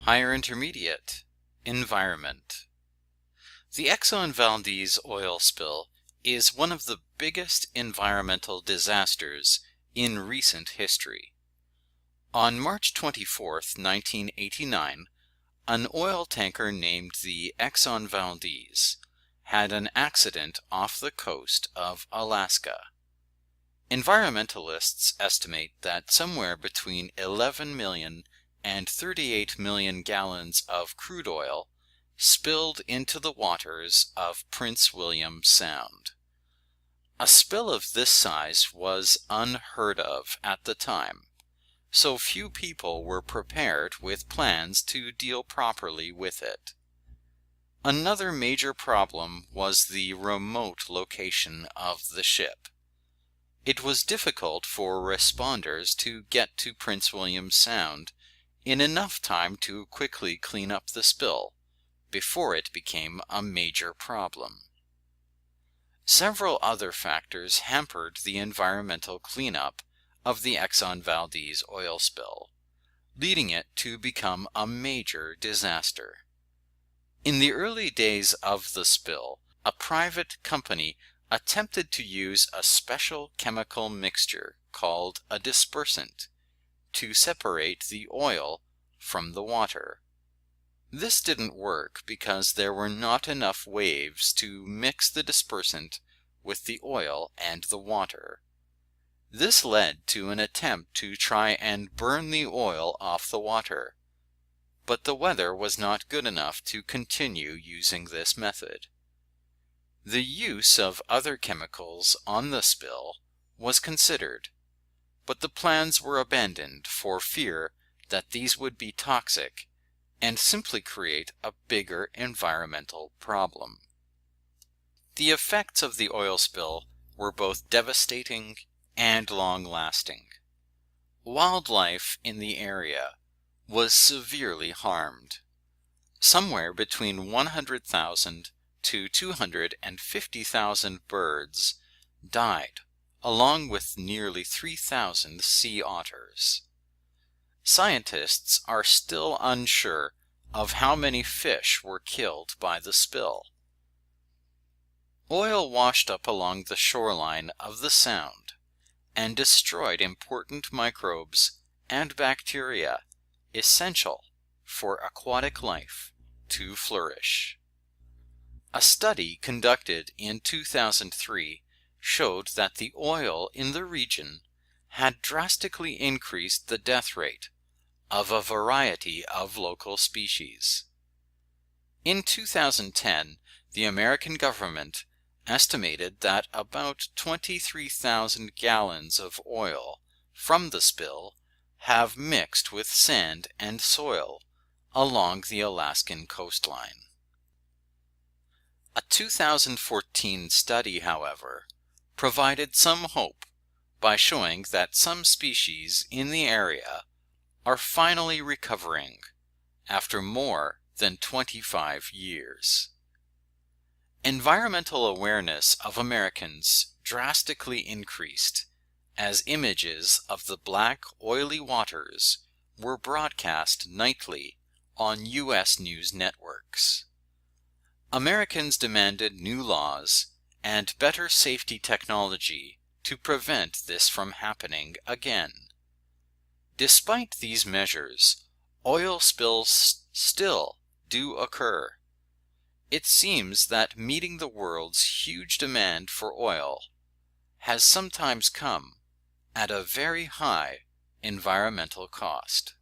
Higher Intermediate, Environment. The Exxon Valdez oil spill is one of the biggest environmental disasters in recent history. On March 24, 1989, an oil tanker named the Exxon Valdez had an accident off the coast of Alaska. Environmentalists estimate that somewhere between 11 million and 38 million gallons of crude oil spilled into the waters of Prince William Sound. A spill of this size was unheard of at the time, so few people were prepared with plans to deal properly with it. Another major problem was the remote location of the ship. It was difficult for responders to get to Prince William Sound in enough time to quickly clean up the spill before it became a major problem. Several other factors hampered the environmental cleanup of the Exxon Valdez oil spill, leading it to become a major disaster. In the early days of the spill, a private company attempted to use a special chemical mixture called a dispersant to separate the oil from the water. This didn't work because there were not enough waves to mix the dispersant with the oil and the water. This led to an attempt to try and burn the oil off the water, but the weather was not good enough to continue using this method. The use of other chemicals on the spill was considered, but the plans were abandoned for fear that these would be toxic and simply create a bigger environmental problem. The effects of the oil spill were both devastating and long-lasting. Wildlife in the area was severely harmed. Somewhere between 100,000 to 250,000 birds died, along with nearly 3,000 sea otters. Scientists are still unsure of how many fish were killed by the spill. Oil washed up along the shoreline of the Sound and destroyed important microbes and bacteria essential for aquatic life to flourish. A study conducted in 2003 showed that the oil in the region had drastically increased the death rate of a variety of local species. In 2010, the American government estimated that about 23,000 gallons of oil from the spill have mixed with sand and soil along the Alaskan coastline. A 2014 study, however, provided some hope by showing that some species in the area are finally recovering after more than 25 years. Environmental awareness of Americans drastically increased as images of the black, oily waters were broadcast nightly on U.S. news networks. Americans demanded new laws and better safety technology to prevent this from happening again. Despite these measures, oil spills still do occur. It seems that meeting the world's huge demand for oil has sometimes come at a very high environmental cost.